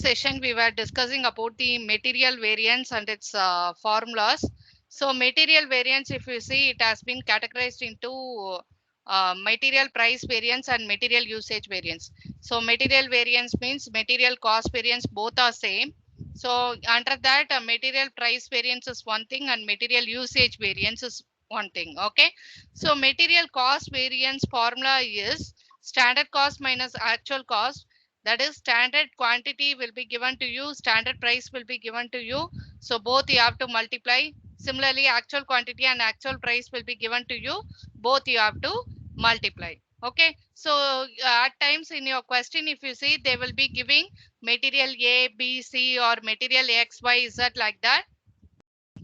session, we were discussing about the material variance and its formulas. So material variance, if you see, it has been categorized into material price variance and material usage variance. So material variance means material cost variance, both are same. So under that, material price variance is one thing and material usage variance is one thing. Okay. So material cost variance formula is standard cost minus actual cost. That is, standard quantity will be given to you, standard price will be given to you. So both you have to multiply. Similarly, actual quantity and actual price will be given to you. Both you have to multiply. Okay. So at times in your question, if you see, they will be giving material A, B, C or material X, Y, Z like that,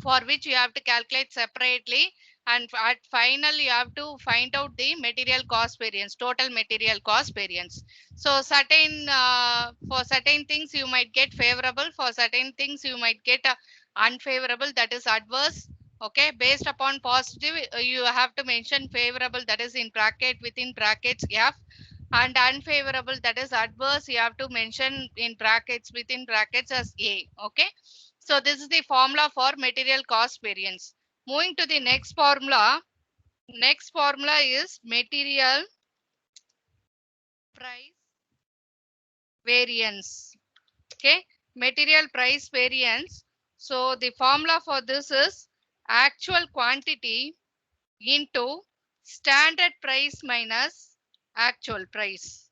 for which you have to calculate separately, and at final you have to find out the material cost variance, total material cost variance. So certain for certain things you might get favorable, for certain things you might get unfavorable, that is adverse. Okay, based upon positive you have to mention favorable, that is in bracket, within brackets F, and unfavorable, that is adverse, you have to mention in brackets, within brackets as A. Okay. So this is the formula for material cost variance. Moving to the next formula. Next formula is material price variance. Okay. Material price variance. So the formula for this is actual quantity into standard price minus actual price.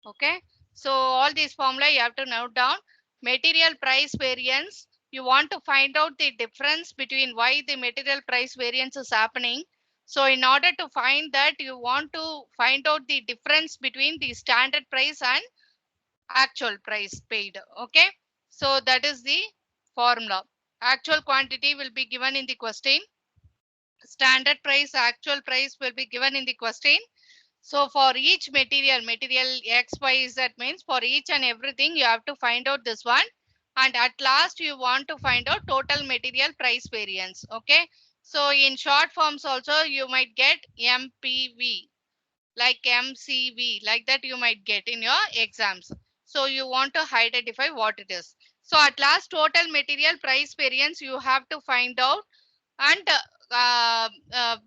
Okay. So all these formula you have to note down. Material price variance, you want to find out the difference between why the material price variance is happening. So in order to find that, you want to find out the difference between the standard price and actual price paid. Okay. So that is the formula. Actual quantity will be given in the question. Standard price, actual price will be given in the question. So for each material X, Y, Z means for each and everything you have to find out this one. And at last you want to find out total material price variance. Okay. So in short forms also you might get MPV, like MCV, like that you might get in your exams. So you want to identify what it is. So at last total material price variance you have to find out, and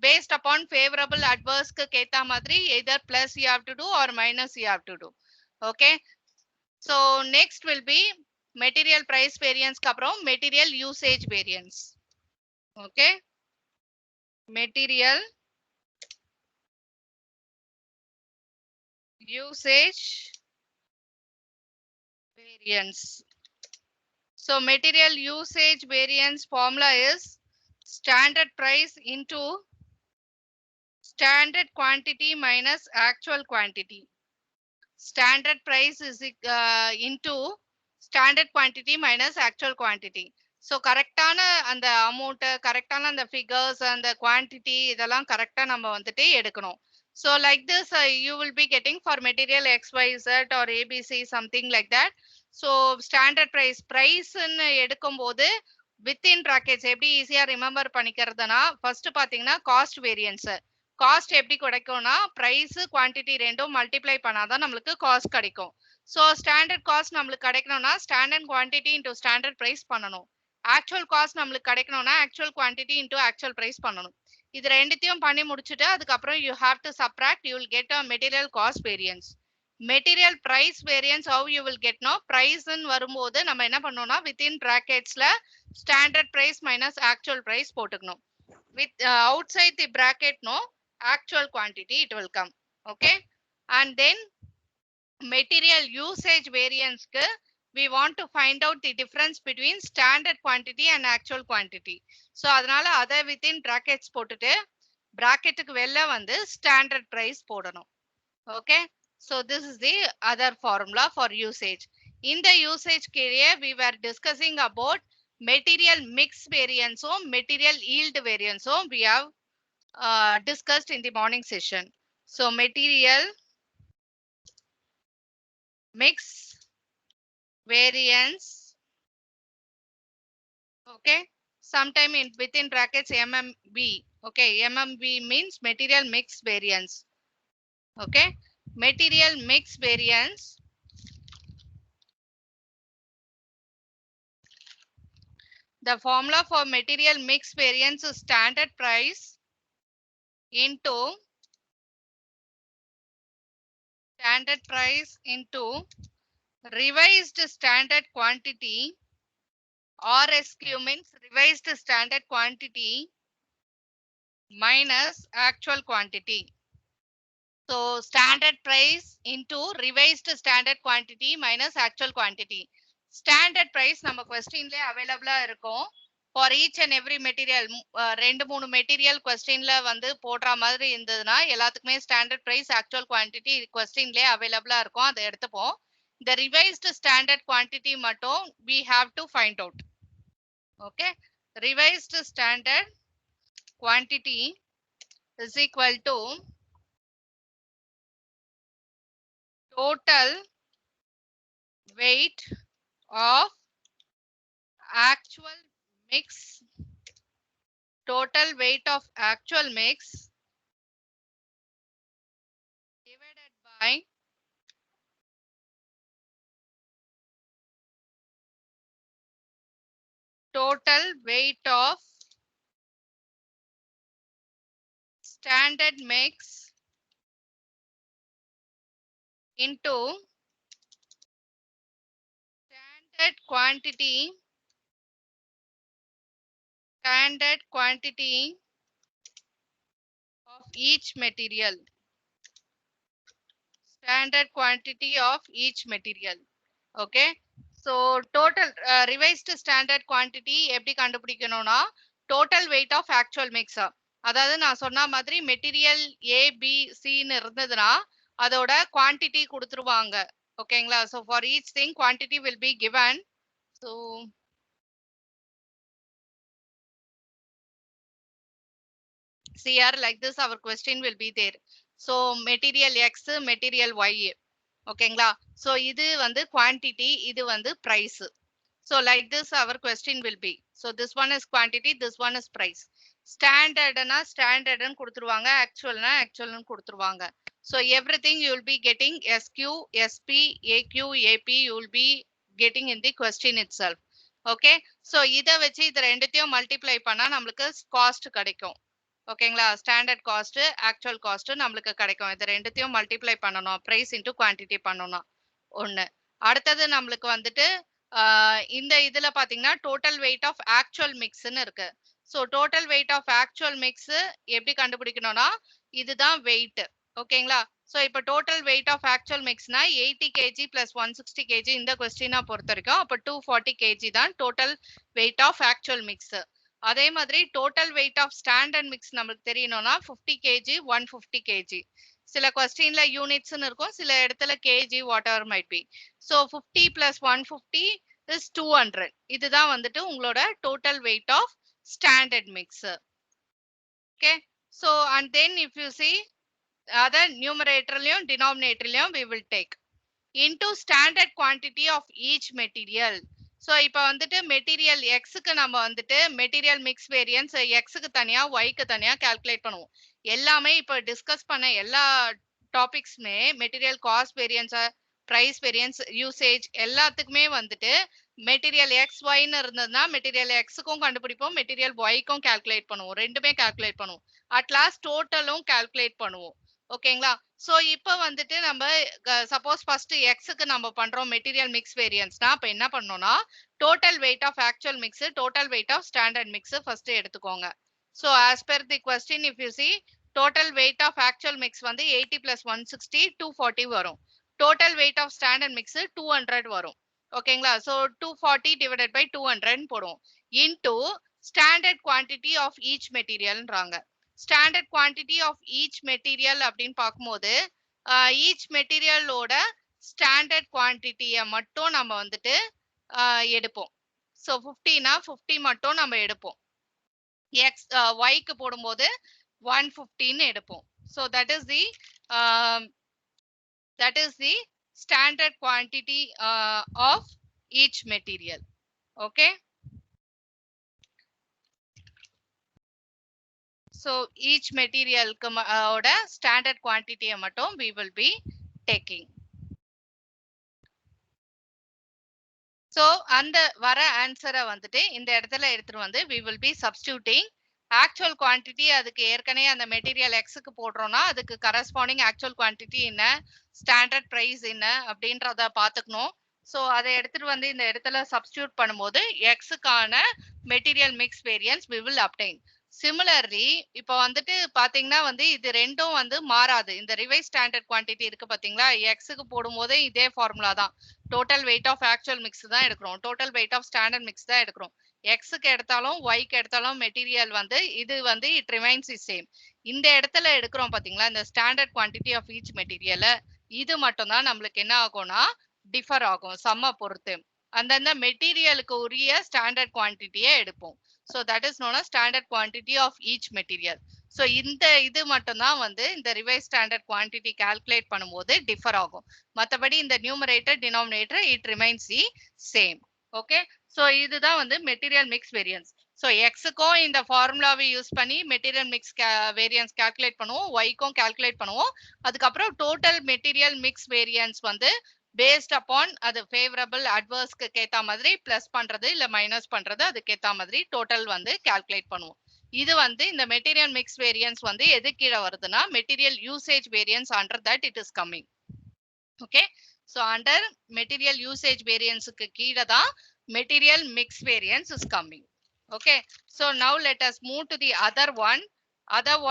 based upon favorable adverse keta madri, either plus you have to do or minus you have to do. Okay. So next will be material price variance kapram material usage variance. Okay. Material usage variance. So material usage variance formula is standard price into standard quantity minus actual quantity. Standard price is into standard quantity minus actual quantity. So கரெக்டான அந்த amount, கரெக்டான அந்த figures, அந்த quantity இதெல்லாம் கரெக்டா நம்ம வந்துட்டு எடுக்கணும். So like this you will be getting for material XYZ or ABC something like that. So standard price ன்னு எடுக்கும்போது within brackets எப்படி ஈஸியா ரிமெம்பர் பண்ணிக்கிறதுனா, ஃபர்ஸ்ட் பாத்தீங்கன்னா காஸ்ட் வேரியன்ஸ். காஸ்ட் எப்படி கிடைக்கும்னா, பிரைஸ் குவான்டிட்டி ரெண்டும் மல்டிப்ளை பண்ணாதான் நம்மளுக்கு காஸ்ட் கிடைக்கும். ஸோ ஸ்டாண்டர்ட் காஸ்ட் நம்மளுக்கு கிடைக்கணும்னா standard quantity into standard price பண்ணணும். ஆக்சுவல் காஸ்ட் நம்மளுக்கு கிடைக்கணும்னா actual quantity into actual price பண்ணணும். இது ரெண்டுத்தையும் பண்ணி முடிச்சுட்டு அதுக்கப்புறம் you have to subtract, you will get a material cost variance. Material price variance how you will get know, பிரைஸ்ன்னு வரும்போது நம்ம என்ன பண்ணோம்னா வித்தின் பிராக்கெட்ஸ்ல standard price minus actual price போட்டுக்கணும். With outside the bracket no actual quantity it will come. Okay. And then material usage variance ku we want to find out the difference between standard quantity and actual quantity. So adanal adha within brackets போட்டுட்டு bracket க்கு வெளில வந்து standard price போடணும். Okay. So this is the other formula for usage. In the usage area we were discussing about material mix variance or material yield variance. So we have discussed in the morning session. So material mix variance. Okay. Sometime in within brackets MMV. Okay. MMV means material mix variance. Okay. Material mix variance The formula for material mix variance is standard price into revised standard quantity. RSQ means revised standard quantity minus actual quantity. So standard price into revised standard quantity minus actual quantity. Standard price நம்ம questionல available இருக்கும். For each and every material ரெண்டு மூணு material questionல வந்து போடுற மாதிரி இருந்ததுன்னா எல்லாத்துக்குமே standard price actual quantity questionல available இருக்கும். அதை எடுத்துப்போம். The revised standard quantity மட்டும் we have to find out. Okay. Revised standard quantity is equal to total weight of actual mix, total weight of actual mix divided by total weight of standard mix into standard quantity of each material. Standard quantity of each material. Okay. So total revised standard quantity எப்படி கண்டுபிடிக்கணும்னா total weight of actual mix. அதாவது நான் சொன்ன மாதிரி material A B C ன்னு இருந்ததுன்னா அதோட quantity கொடுத்துருவாங்க. ஓகேங்களா? So for each thing quantity will be given. So see here like this our question will be there. So material X, material Y. ஓகேங்களா? So இது வந்து quantity, இது வந்து price. So like this our question will be. So this one is quantity, this one is price. Standard na standard ன்னு கொடுத்துருவாங்க, actual na actual ன்னு கொடுத்துருவாங்க. So everything you will be getting SQ, SP, AQ, AP you will be getting in the question itself. Okay. So இத வச்சு இது ரெண்டுத்தையும் multiply பண்ணா நம்மளுக்கு cost கிடைக்கும். ஓகேங்களா? ஸ்டாண்டர்ட் காஸ்ட், ஆக்சுவல் காஸ்ட் நம்மளுக்கு கிடைக்கும். இது ரெண்டுத்தையும் மல்டிப்ளை பண்ணணும். பிரைஸ் இன்டு குவான்டிட்டி பண்ணணும். ஒண்ணு. அடுத்தது நம்மளுக்கு வந்துட்டு இந்த இதுல பாத்தீங்கன்னா டோட்டல் வெயிட் ஆஃப் ஆக்சுவல் மிக்ஸ்ன்னு இருக்கு. So total weight of actual mix எப்படி கண்டுபிடிக்கணும்னா இதுதான் வெயிட். ஓகேங்களா? ஸோ இப்போ டோட்டல் வெயிட் ஆஃப் ஆக்சுவல் மிக்ஸ்னா 80 kg பிளஸ் 160 kg இந்த கொஸ்டினா பொறுத்த வரைக்கும் அப்போ 240 kg தான் total weight of actual mix. அதே மாதிரி total weight of standard mix நமக்கு தெரியணும்னா 50 kg 150 kg. சில கொஸ்டின்ல யூனிட்ஸ்னு இருக்கும், சில இடத்துல KG whatever might be. So 50 plus 150 is 200. இதுதான் வந்துட்டு உங்களோட total weight of standard mix. Okay. So and then if you see அதை நியூமரேட்டர்லயும் டினாமினேட்டர்லயும் we will take into standard quantity of each material. So இப்போ வந்துட்டு மெட்டீரியல் எக்ஸுக்கு நம்ம வந்துட்டு மெட்டீரியல் மிக்ஸ் வேரியன்ஸ் எக்ஸுக்கு தனியா ஒய்க்கு தனியா கால்குலேட் பண்ணுவோம். எல்லாமே இப்போ டிஸ்கஸ் பண்ண எல்லா டாபிக்ஸ்மே material cost variance, price variance, usage எல்லாத்துக்குமே வந்துட்டு மெட்டீரியல் எக்ஸ் ஒய்ன்னு இருந்ததுன்னா மெட்டீரியல் எக்ஸுக்கும் கண்டுபிடிப்போம், மெட்டீரியல் ஒய்க்கும் கால்குலேட் பண்ணுவோம், ரெண்டுமே கால்குலேட் பண்ணுவோம். அட் லாஸ்ட் டோட்டலும் கால்குலேட் பண்ணுவோம். ஓகேங்களா? சோ இப்போ வந்துட்டு நம்ம சப்போஸ் ஃபர்ஸ்ட் எக்ஸுக்கு நம்ம பண்றோம் மெட்டீரியல் மிக்ஸ் வேரியன்ஸ்னா அப்ப என்ன பண்ணோம்னா total weight of actual mix, total weight of standard mix first எடுத்துக்கோங்க. So as per the question if you see total weight of actual mix வந்து 80 பிளஸ் 160 240 வரும். Total weight of standard mix 200 வரும். ஓகேங்களா? So 240 divided by 200 போடுவோம் into standard quantity of each மெட்டீரியல்ன்றாங்க. Standard quantity of each material அப்படின்னு பார்க்கும்போது each மெட்டீரியலோட standard குவான்டிட்டியை மட்டும் நம்ம வந்துட்டு எடுப்போம். ஸோ 50னா 50 மட்டும் நம்ம எடுப்போம். எக்ஸ் ஒய்க்கு போடும்போது 150ன்னு எடுப்போம். So that is the standard quantity of each material. Okay. So each material oda standard quantity மட்டும் we will be taking. So அந்த வர ஆன்சரை வந்துட்டு இந்த இடத்துல எடுத்துட்டு வந்து we will be substituting actual quantity. அதுக்கு ஏற்கனவே அந்த மெட்டீரியல் எக்ஸுக்கு போடுறோம்னா அதுக்கு கரஸ்பாண்டிங் ஆக்சுவல் குவான்டிட்டி என்ன, ஸ்டாண்டர்ட் பிரைஸ் என்ன அப்படின்றத பார்த்துக்கணும். ஸோ அதை எடுத்துட்டு வந்து இந்த இடத்துல சப்ஸ்டியூட் பண்ணும்போது எக்ஸுக்கான material mix variance we will obtain. Similarly இப்போ வந்துட்டு பாத்தீங்கன்னா வந்து இது ரெண்டும் வந்து மாறாது. இந்த ரிவைஸ் ஸ்டாண்டர்ட் குவான்டிட்டி இருக்கு பாத்தீங்களா, எக்ஸுக்கு போடும்போது இதே ஃபார்முலா தான். Total weight of actual mix தான் எடுக்கிறோம், total weight of standard mix தான் எடுக்கிறோம். எக்ஸுக்கு எடுத்தாலும் ஒய்க்கு எடுத்தாலும் மெட்டீரியல் வந்து இது வந்து இட் ரிமைன்ஸ் தி சேம். இந்த இடத்துல எடுக்கிறோம் பாத்தீங்களா, இந்த standard quantity of each material, இது மட்டும் தான் நம்மளுக்கு என்ன ஆகும்னா டிஃபர் ஆகும் சம்ம பொறுத்து. அந்தந்த மெட்டீரியலுக்கு உரிய ஸ்டாண்டர்ட் குவான்டிட்டியை எடுப்போம். So that is known as standard quantity of each material. So இந்த இது மட்டும் தான் வந்து இந்த ரிவைஸ் ஸ்டாண்டர்ட் குவான்டிட்டி கால்குலேட் பண்ணும்போது டிஃபர் ஆகும். மற்றபடி இந்த numerator denominator it remains the same. Okay, so இதுதான் வந்து மெட்டீரியல் மிக்ஸ் வேரியன்ஸ். ஸோ எக்ஸுக்கும் இந்த ஃபார்முலாவை யூஸ் பண்ணி மெட்டீரியல் மிக்ஸ் வேரியன்ஸ் கால்குலேட் பண்ணுவோம், ஒய்க்கும் கால்குலேட் பண்ணுவோம். அதுக்கப்புறம் டோட்டல் மெட்டீரியல் மிக்ஸ் வேரியன்ஸ் வந்து பேஸ்ட் அப்பான் அது ஃபேவரபிள் அட்வர்ஸ்க்கு ஏற்ற மாதிரி பிளஸ் பண்றது இல்லை மைனஸ் பண்றது அதுக்கு ஏற்ற மாதிரி டோட்டல் வந்து கால்குலேட் பண்ணுவோம். இது வந்து இந்த மெட்டீரியல் மிக்ஸ் வேரியன்ஸ் வந்து எது கீழே வருதுன்னா material usage variance under that it is coming. Okay, so under material usage வேரியன்ஸுக்கு கீழே தான் material mix variance is coming. Okay, so now let us move to the other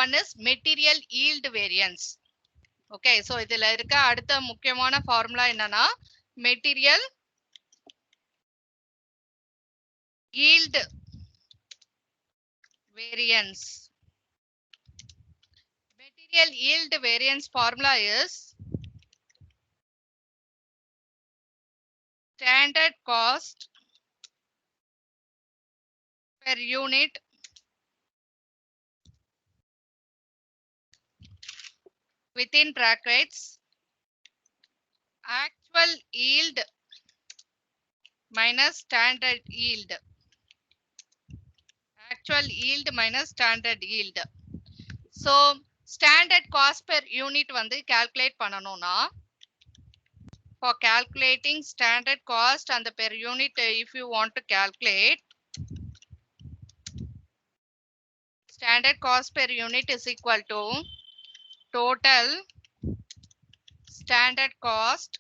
one is material yield variance. Okay, so இதுல இருக்க அடுத்த முக்கியமான formula என்னன்னா material yield variance. Material yield variance formula is standard cost per unit within brackets actual yield minus standard yield. Actual yield minus standard yield. So standard cost per unit வந்து calculate பண்ணனும்னா, for calculating standard cost and the per unit, if you want to calculate standard cost per unit is equal to total standard cost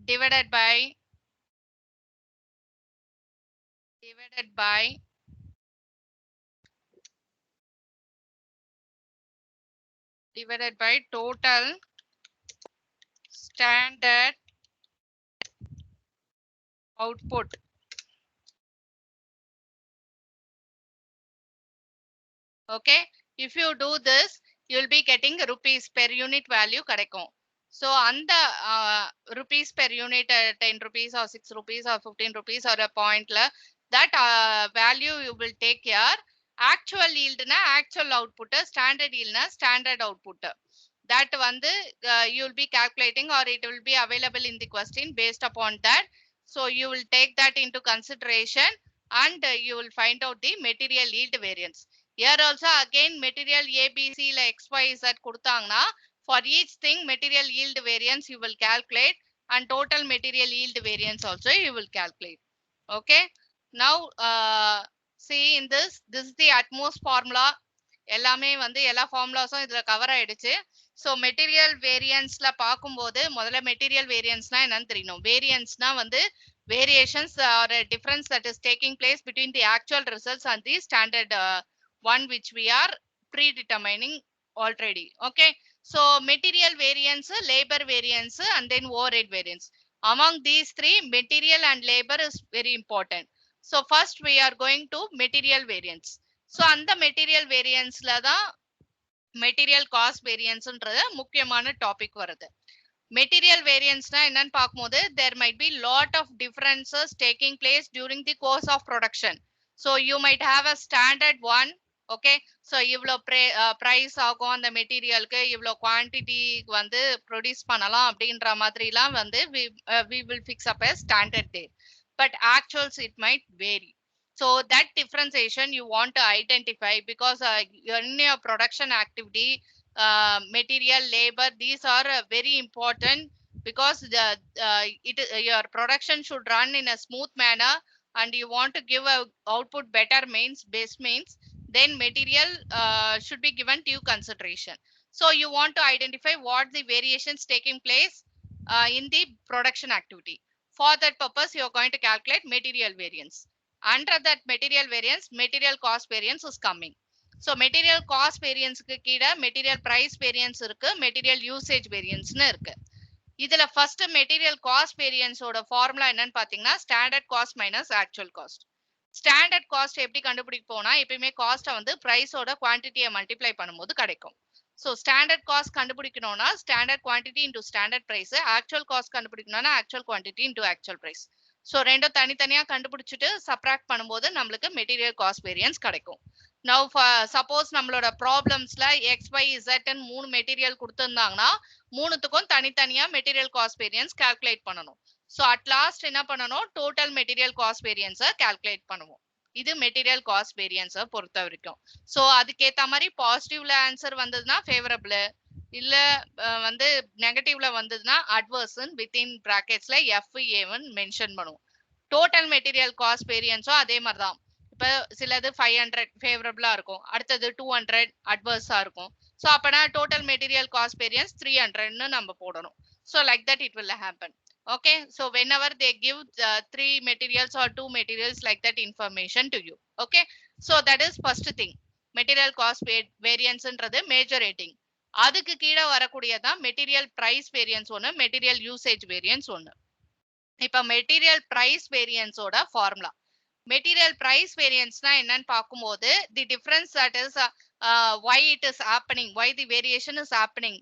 divided by total standard output. Okay, if you do this you will be getting rupees per unit value கிடைக்கும். So அந்த rupees per unit 10 rupees or 6 rupees or 15 rupees or a point that value you will take here. Actual yield na actual output, standard yield na standard output. That வந்து you will be calculating or it will be available in the question based upon that. So you will take that into consideration and you will find out the material yield variance. Here also again material A, B, C la X, Y, Z கொடுத்தாங்கன்னா for each thing material yield variance you will calculate and total material yield variance also you will calculate. Okay, now see in this is the utmost formula. எல்லாமே வந்து எல்லா ஃபார்முலாஸும் இதுல cover ஆயிடுச்சு. So material வேரியன்ஸ்ல பார்க்கும்போது முதல்ல material வேரியன்ஸ்னா என்னன்னு தெரியணும். வேரியன்ஸ்னா வந்து variations or difference that is taking place between the actual results and the standard one which we are predetermining already. Okay, so material variance, labor variance and then overhead variance. Among these three material and labor is very important. So first we are going to material variance. So அந்த material variance la da material cost variance ன்றது முக்கியமான topic வருது. Material variance na என்னன்னு பார்க்கும்போது there might be lot of differences taking place during the course of production. So you might have a standard one. Okay, so இவ்ளோ price ஆகும் அந்த மெட்டீரியலுக்கு, இவ்ளோ quantity வந்து ப்ரொடியூஸ் பண்ணலாம் அப்படின்ற மாதிரிலாம் வந்து we will fix up a standard date, but actuals it might vary. So that differentiation you want to identify because in your production activity material, labor, these are very important because your production should run in a smooth manner and you want to give a output better means best means, then material should be given due consideration. So you want to identify what the variations taking place in the production activity. For that purpose, you are going to calculate material variance. Under that material variance, material cost variance is coming. So material cost variance க்கு கீழ material price variance இருக்கு, material usage variance னு இருக்கு. இதுல first material cost variance ஓட formula என்னன்னு பாத்தீங்கன்னா standard cost minus actual cost. Standard cost எப்படி கண்டுபிடிப்போம்னா எப்பயுமே காஸ்ட்டை வந்து பிரைஸோட குவான்டிட்டியை மல்டிப்ளை பண்ணும்போது கிடைக்கும். ஸோ ஸ்டாண்டர்ட் காஸ்ட் கண்டுபிடிக்கணும்னா standard quantity into standard price, actual cost கண்டுபிடிக்கணும்னா actual quantity into actual price. So ரெண்டும் தனித்தனியா கண்டுபிடிச்சிட்டு சப்ராக்ட் பண்ணும்போது நம்மளுக்கு மெட்டீரியல் காஸ்ட் வேரியன்ஸ் கிடைக்கும். நவ் சப்போஸ் நம்மளோட ப்ராப்ளம்ஸ்ல எக்ஸ் ஒய் இசட்ன்னு 3 மெட்டீரியல் கொடுத்துருந்தாங்கன்னா மூணுத்துக்கும் தனித்தனியா மெட்டீரியல் காஸ்ட் வேரியன்ஸ் கால்குலேட் பண்ணணும். ஸோ அட் லாஸ்ட் என்ன பண்ணணும், டோட்டல் மெட்டீரியல் காஸ்ட் வேரியன்ஸை கால்குலேட் பண்ணுவோம். இது மெட்டீரியல் காஸ்ட் வேரியன்ஸை பொறுத்த வரைக்கும். ஸோ அதுக்கேற்ற மாதிரி பாசிட்டிவ்ல ஆன்சர் வந்ததுன்னா ஃபேவரபிள், இல்ல வந்து நெகட்டிவ்ல வந்ததுன்னா அட்வர்ஸ் வித்தின் பிராக்கெட்ஸ்ல FA1 மென்ஷன் பண்ணுவோம். டோட்டல் மெட்டீரியல் காஸ்ட் வேரியன்ஸும் அதே மாதிரி தான். இப்ப சிலது 500 ஃபேவரபிளா இருக்கும், அடுத்தது 200 அட்வர்ஸா இருக்கும். ஸோ அப்பனா டோட்டல் மெட்டீரியல் காஸ்ட் வேரியன்ஸ் 300ன்னு நம்ம போடணும். So like that it will happen. Okay, so whenever they give 3 materials or 2 materials, like that information to you. Okay, so that is first thing, material cost variance ன்றது major rating. அதுக்கு கீழ வரக்கூடியதான் material price variance ஒன்னு, material usage variance ஒன்னு. இப்ப material price வேரியன்ஸோட formula, material price வேரியன்ஸ்னா என்னன்னு பார்க்கும்போது the difference that is why it is happening, why the variation is happening,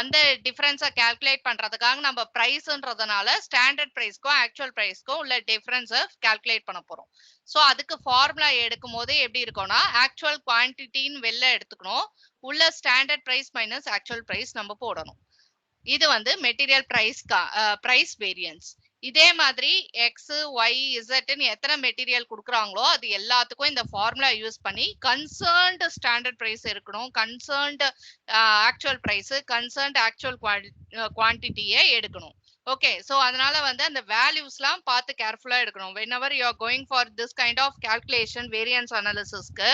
அந்த டிஃபரன்ஸை கால்குலேட் பண்றதுக்காக நம்ம பிரைஸ்ன்றதுனால ஸ்டாண்டர்ட் பிரைஸ்க்கும் ஆக்சுவல் பிரைஸ்க்கும் உள்ள டிஃபரன்ஸை கால்குலேட் பண்ண போறோம். ஸோ அதுக்கு ஃபார்முலா எடுக்கும் போது எப்படி இருக்கும்னா ஆக்சுவல் குவான்டிட்டின்னு வெளில எடுத்துக்கணும், உள்ள standard price minus actual price நம்ம போடணும். இது வந்து மெட்டீரியல் பிரைஸ் வேரியன்ஸ். இதே மாதிரி எக்ஸ் ஒய் இசட்னு எத்தனை மெட்டீரியல் கொடுக்குறாங்களோ அது எல்லாத்துக்கும் இந்த ஃபார்முலா யூஸ் பண்ணி கன்சர்ன்டு ஸ்டாண்டர்ட் பிரைஸ் இருக்கணும், concerned actual price, concerned actual குவான்டிட்டியை எடுக்கணும். ஓகே, ஸோ அதனால வந்து அந்த வேல்யூஸ்லாம் பார்த்து கேர்ஃபுல்லா எடுக்கணும். whenever you are going for this kind of calculation variance analysisக்கு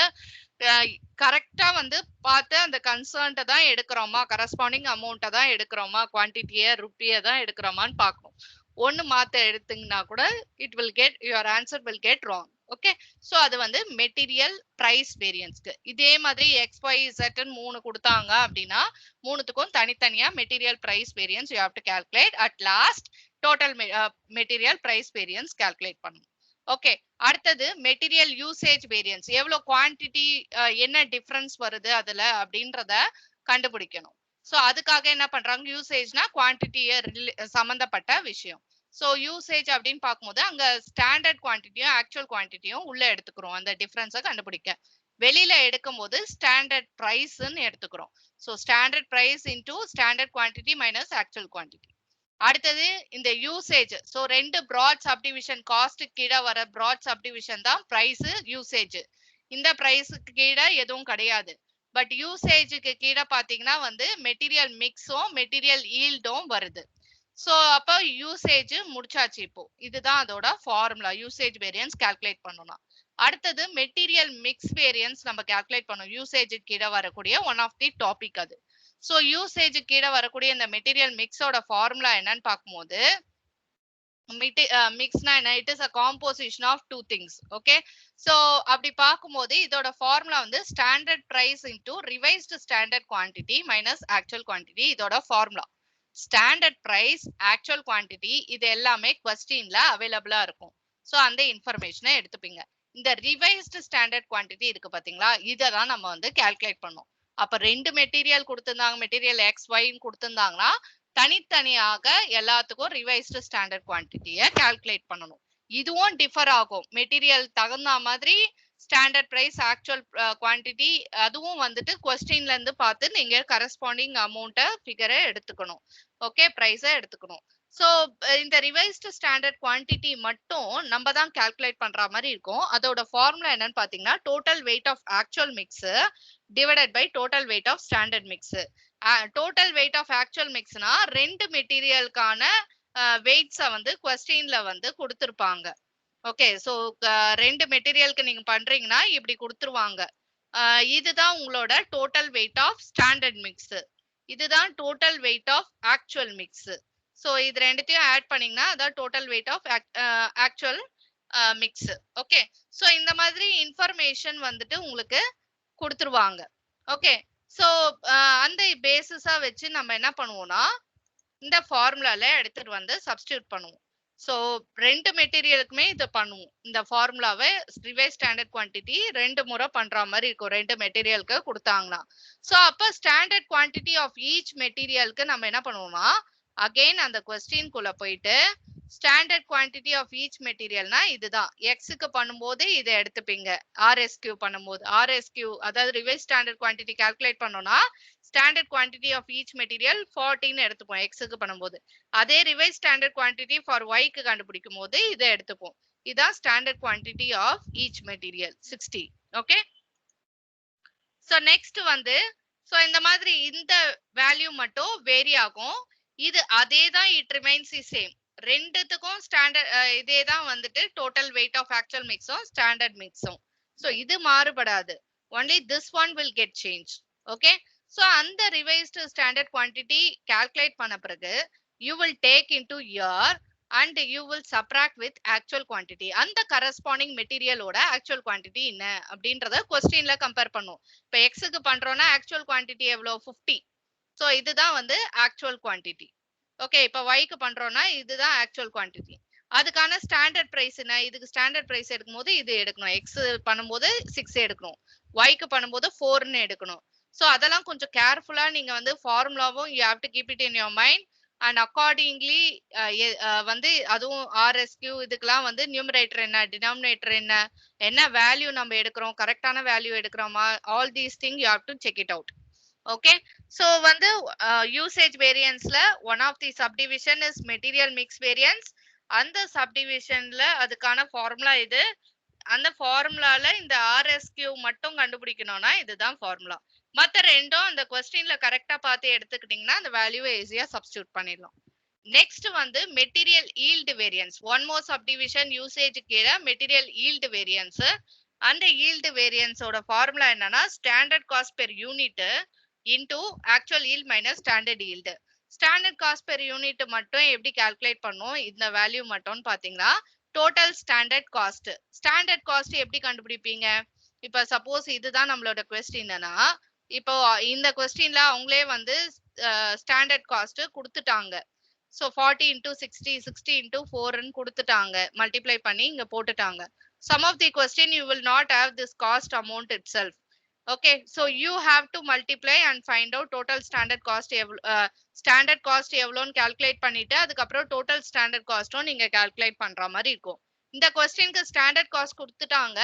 கரெக்டா வந்து பார்த்து அந்த கன்சர்ன்ட்டை தான் எடுக்கிறோமா, கரஸ்பாண்டிங் அமௌண்ட்டை தான் எடுக்கிறோமா, குவான்டிட்டியை ருப்பியை தான் எடுக்கிறோமான்னு பார்க்கணும். ஒன்னு மாத்த எடுத்தீங்கன்னா கூட it will get your answer will get wrong. Okay, so அது வந்து மெட்டீரியல் பிரைஸ் வேரியன்ஸ்க்கு. இதே மாதிரி எக்ஸ் ஒய் இசட்னு 3 கொடுத்தாங்க அப்படின்னா மூணுத்துக்கும் தனித்தனியா material price variance you have to calculate. At last total material price variance calculate பண்ணணும். ஓகே, அடுத்தது மெட்டீரியல் யூசேஜ் வேரியன்ஸ், எவ்வளவு குவான்டிட்டி என்ன டிஃபரன்ஸ் வருது அதுல அப்படின்றத கண்டுபிடிக்கணும். ஸோ அதுக்காக என்ன பண்றாங்க, யூசேஜ்னா குவான்டிட்டியை சம்பந்தப்பட்ட விஷயம். ஸோ யூசேஜ் அப்படின்னு பார்க்கும்போது அங்க ஸ்டாண்டர்ட் குவான்டிட்டியும் ஆக்சுவல் குவான்டிட்டியும் உள்ள எடுத்துக்கிறோம் அந்த டிஃபரன்ஸை கண்டுபிடிக்க. வெளியில எடுக்கும் போது ஸ்டாண்டர்ட் பிரைஸ்ன்னு எடுத்துக்கிறோம். So standard price into standard quantity minus actual quantity. அடுத்தது இந்த usage. So 2 broad subdivision, cost கீழே வர ப்ராட் சப்டிவிஷன் தான் பிரைஸ் யூசேஜ். இந்த பிரைஸுக்கு கீழே எதுவும் கிடையாது. பட் யூசேஜுக்கு கீழே பாத்தீங்கன்னா வந்து மெட்டீரியல் மிக்ஸும் மெட்டீரியல் ஈல்டும் வருது. ஸோ அப்போ யூசேஜ் முடிச்சாச்சு. இப்போ இதுதான் அதோட ஃபார்முலா, யூசேஜ் வேரியன்ஸ் கால்குலேட் பண்ணணும். அடுத்தது மெட்டீரியல் மிக்ஸ் வேரியன்ஸ் நம்ம கால்குலேட் பண்ணணும். யூசேஜ் கீழே வரக்கூடிய ஒன் ஆஃப் தி டாபிக் அது. ஸோ யூசேஜ் கீழே வரக்கூடிய இந்த மெட்டீரியல் மிக்ஸோட ஃபார்முலா என்னன்னு பார்க்கும்போது மிக்ஸ்னா என்ன, it is a composition of 2 things. Okay, so அப்படி பார்க்கும்போது இதோட ஃபார்முலா வந்து standard price into revised standard quantity minus actual quantity. இதோட formula standard price, actual quantity, இது எல்லாமே கொஸ்டின்ல அவைலபிளா இருக்கும். ஸோ அந்த இன்ஃபர்மேஷனை எடுத்துப்பீங்க. இந்த ரிவைஸ்டு ஸ்டாண்டர்ட் குவான்டிட்டி இருக்கு பாத்தீங்களா, இதை தான் நம்ம வந்து கால்குலேட் பண்ணோம். அப்ப 2 மெட்டீரியல் கொடுத்திருந்தாங்க, மெட்டீரியல் எக்ஸ் ஒய்ன்னு கொடுத்திருந்தாங்கன்னா தனித்தனியாக எல்லாத்துக்கும் ரிவைஸ்டு ஸ்டாண்டர்ட் குவான்டிட்டியை கால்குலேட் பண்ணணும். இதுவும் டிஃபர் ஆகும், மெட்டீரியல் தகுந்த மாதிரி ஸ்டாண்டர்ட் பிரைஸ், ஆக்சுவல் குவான்டிட்டி அதுவும் வந்துட்டு கொஸ்டின்ல இருந்து பார்த்து நீங்க கரஸ்பாண்டிங் அமௌண்ட்டை ஃபிகரை எடுத்துக்கணும். ஓகே, பிரைஸை எடுத்துக்கணும். ஸோ இந்த ரிவைஸ்டு ஸ்டாண்டர்ட் குவான்டிட்டி மட்டும் நம்ம தான் கால்குலேட் பண்ற மாதிரி இருக்கும். அதோட ஃபார்முலா என்னன்னு பாத்தீங்கன்னா total weight of actual mix divided by total weight of standard mix. Total weight of actual மிக்ஸ்னா ரெண்டு மெட்டீரியலுக்கான வெயிட்ஸை வந்து கொஸ்டின்ல வந்து கொடுத்துருப்பாங்க. ஓகே, ஸோ ரெண்டு மெட்டீரியலுக்கு நீங்க பண்றீங்கன்னா இப்படி கொடுத்துருவாங்க. இதுதான் உங்களோட total weight of standard mix. இதுதான் total weight of actual mix. So இது ரெண்டுத்தையும் ஆட் பண்ணீங்கன்னா அதான் total weight of actual mix. Okay, so இந்த மாதிரி இன்ஃபர்மேஷன் வந்துட்டு உங்களுக்கு கொடுத்துருவாங்க. ஓகே, ஸோ அந்த பேசிஸா வச்சு நம்ம என்ன பண்ணுவோம்னா இந்த ஃபார்முலால எடுத்துட்டு வந்து சப்ஸ்டியூட் பண்ணுவோம். ஸோ ரெண்டு மெட்டீரியலுக்குமே இதை பண்ணுவோம். இந்த ஃபார்முலாவை ரிவைஸ் ஸ்டாண்டர்ட் குவான்டிட்டி ரெண்டு முறை பண்ற மாதிரி இருக்கும் ரெண்டு மெட்டீரியலுக்கு கொடுத்தாங்கன்னா. ஸோ அப்போ ஸ்டாண்டர்ட் குவான்டிட்டி ஆஃப் ஈச் மெட்டீரியலுக்கு நம்ம என்ன பண்ணுவோம்னா அகெயின் அந்த கொஸ்டின்குள்ள போயிட்டு ஸ்டாண்டர்ட் குவான்டிட்டி ஆஃப் ஈச் மெட்டீரியல்னா இதுதான். எக்ஸுக்கு பண்ணும்போது இதை எடுத்துப்பீங்க. ஆர்எஸ்கியூ பண்ணும்போது ஆர்எஸ்கியூ அதாவது ரிவைஸ் ஸ்டாண்டர்ட் குவான்டிட்டி கால்குலேட் பண்ணோம்னா standard quantity of each material 40 எடுத்துப்போம் எக்ஸுக்கு பண்ணும்போது. அதே ரிவைஸ் ஸ்டாண்டர்ட் குவான்டிட்டி ஃபார் ஒய்க்கு கண்டுபிடிக்கும் போது இதை எடுத்துப்போம். இதான் standard quantity of each material 60. Okay, so next வந்து ஸோ இந்த மாதிரி இந்த வேல்யூ மட்டும் வேரி ஆகும். இது அதே தான் இட் ரிமைன்ஸ் தி சேம். ரெண்டுத்துக்கும் ஸ்டாண்டர்ட் இதே தான் வந்துட்டு டோட்டல் வெயிட் ஆஃப் ஆக்சுவல் மிக்ஸும் ஸ்டாண்டர்ட் மிக்ஸும். ஸோ இது மாறுபடாது. Only this one will get change. Okay, so அந்த ரிவைஸ்டு ஸ்டாண்டர்ட் குவான்டிட்டி கால்குலேட் பண்ண பிறகு you will take into ear and you will subtract with actual quantity. அந்த corresponding மெட்டீரியலோட actual quantity என்ன அப்படின்றத கொஸ்டின்ல கம்பேர் பண்ணும். இப்போ எக்ஸுக்கு பண்றோம்னா actual quantity எவ்வளோ 50. ஸோ இதுதான் வந்து actual quantity. ஓகே, இப்போ ஒய்க்கு பண்றோம்னா இதுதான் actual quantity. அதுக்கான ஸ்டாண்டர்ட் பிரைஸ் என்ன? இதுக்கு ஸ்டாண்டர்ட் பிரைஸ் எடுக்கும் போது இது எடுக்கணும். எக்ஸ் பண்ணும்போது 6 எடுக்கணும், ஒய்க்கு பண்ணும்போது 4ன்னு எடுக்கணும். ஸோ அதெல்லாம் கொஞ்சம் கேர்ஃபுல்லா நீங்க வந்து ஃபார்முலாவும் you have to keep it in your mind. And accordingly வந்து அதுவும் ஆர்எஸ்கியூ இதுக்கெல்லாம் வந்து நியூமரேட்டர் என்ன டினாமினேட்டர் என்ன என்ன வேல்யூ நம்ம எடுக்கிறோம் கரெக்டான வேல்யூ எடுக்கிறோமா all these thing you have to check it out. Okay, so வந்து யூசேஜ் வேரியன்ஸ்ல one of the subdivision is material mix variance. அந்த சப்டிவிஷன்ல அதுக்கான ஃபார்முலா இது. அந்த ஃபார்முலால இந்த ஆர்எஸ்கியூ மட்டும் கண்டுபிடிக்கணும்னா இதுதான் ஃபார்முலா. மற்ற ரெண்டும் அந்த கொஸ்டின்ல கரெக்டா பார்த்து எடுத்துக்கிட்டீங்கன்னா அந்த வேல்யூவை ஈஸியா சப்ஸ்டியூட் பண்ணிடலாம். நெக்ஸ்ட் வந்து material yield variance. One more subdivision usage கீழே மெட்டீரியல் ஈல்டு வேரியன்ஸ். அந்த ஈல்டு வேரியன்ஸோட ஃபார்முலா என்னன்னா standard cost per unit into actual yield minus standard yield. Standard cost per unit மட்டும் எப்படி கால்குலேட் பண்ணும் இந்த வேல்யூ மட்டும்னு பாத்தீங்கன்னா total standard cost. Standard cost எப்படி கண்டுபிடிப்பீங்க? இப்ப சப்போஸ் இதுதான் நம்மளோட கொஸ்டின்னா இப்போ இந்த கொஸ்டின்ல அவங்களே வந்து ஸ்டாண்டர்ட் காஸ்ட் கொடுத்துட்டாங்க. ஸோ 40 into 60 60 into 4ன்னு கொடுத்துட்டாங்க, மல்டிப்ளை பண்ணி இங்க போட்டுட்டாங்க. Some of the question you will not have this cost amount itself. Okay, so you have to multiply and find out total standard cost standard cost எவ்வளோன்னு calculate பண்ணிட்டு அதுக்கப்புறம் total standard காஸ்ட்டும் நீங்க calculate பண்ற மாதிரி இருக்கும். இந்த கொஸ்டினுக்கு standard cost கொடுத்துட்டாங்க,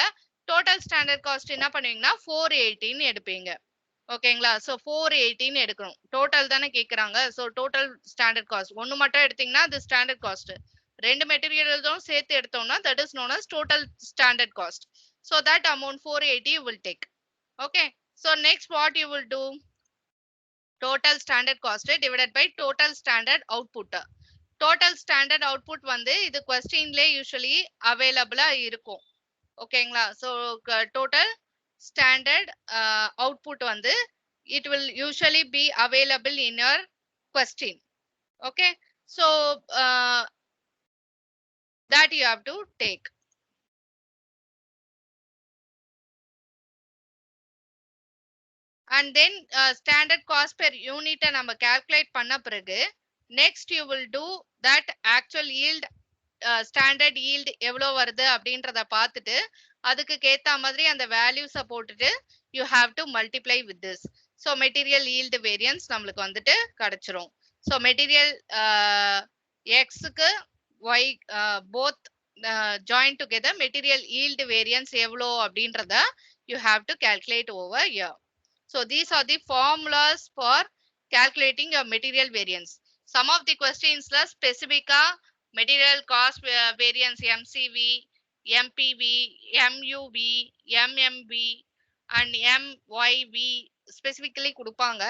டோட்டல் ஸ்டாண்டர்ட் காஸ்ட் என்ன பண்ணுவீங்கன்னா 480 எடுப்பீங்க. ஓகேங்களா, ஸோ 480 எடுக்கணும். டோட்டல் தானே கேட்குறாங்க. ஸோ டோட்டல் ஸ்டாண்டர்ட் காஸ்ட் ஒன்று மட்டும் எடுத்தீங்கன்னா அது ஸ்டாண்டர்ட் காஸ்ட். ரெண்டு மெட்டீரியல்ஸும் சேர்த்து எடுத்தோம்னா that is known as total standard cost. So that amount 480 you will take. Okay, so next what you will do? Total standard cost divided by total standard output. Total standard output வந்து இது கொஸ்டின்ல usually அவைலபிளா இருக்கும். ஓகேங்களா, so total standard output வந்து it will usually be available in your question. Okay, so that you have to take. And then standard cost per unit நம்ம calculate பண்ண பிறகு next you will do that actual yield standard yield எவ்வளோ வருது அப்படின்றத பார்த்துட்டு அதுக்கு ஏத்த மாதிரி அந்த வேல்யூஸை போட்டுட்டு you have to multiply with this. So material yield variance நம்மளுக்கு வந்துட்டு கிடைச்சிரும். So material xக்கு y both join together material yield variance எவ்வளோ அப்படின்றத you have to calculate over here. So these are the formulas for calculating your material variance. Some of the questions la specific material cost variance MCV, MPV, MUV, MMV and MYV specifically கொடுப்பாங்க.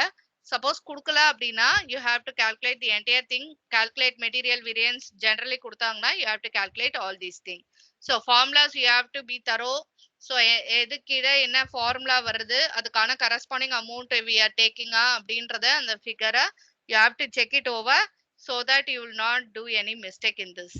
Suppose குடுக்கல அப்படின்னா you have to calculate the entire thing, calculate material variance. Generally கொடுத்தாங்கன்னா you have to calculate all these things. So formulas you have to be thorough. So எதுக்கு என்ன formula வருது, அதுக்கான corresponding amount we are taking அப்படின்றத அந்த ஃபிகரை you have to check it over so that you will not do any mistake in this.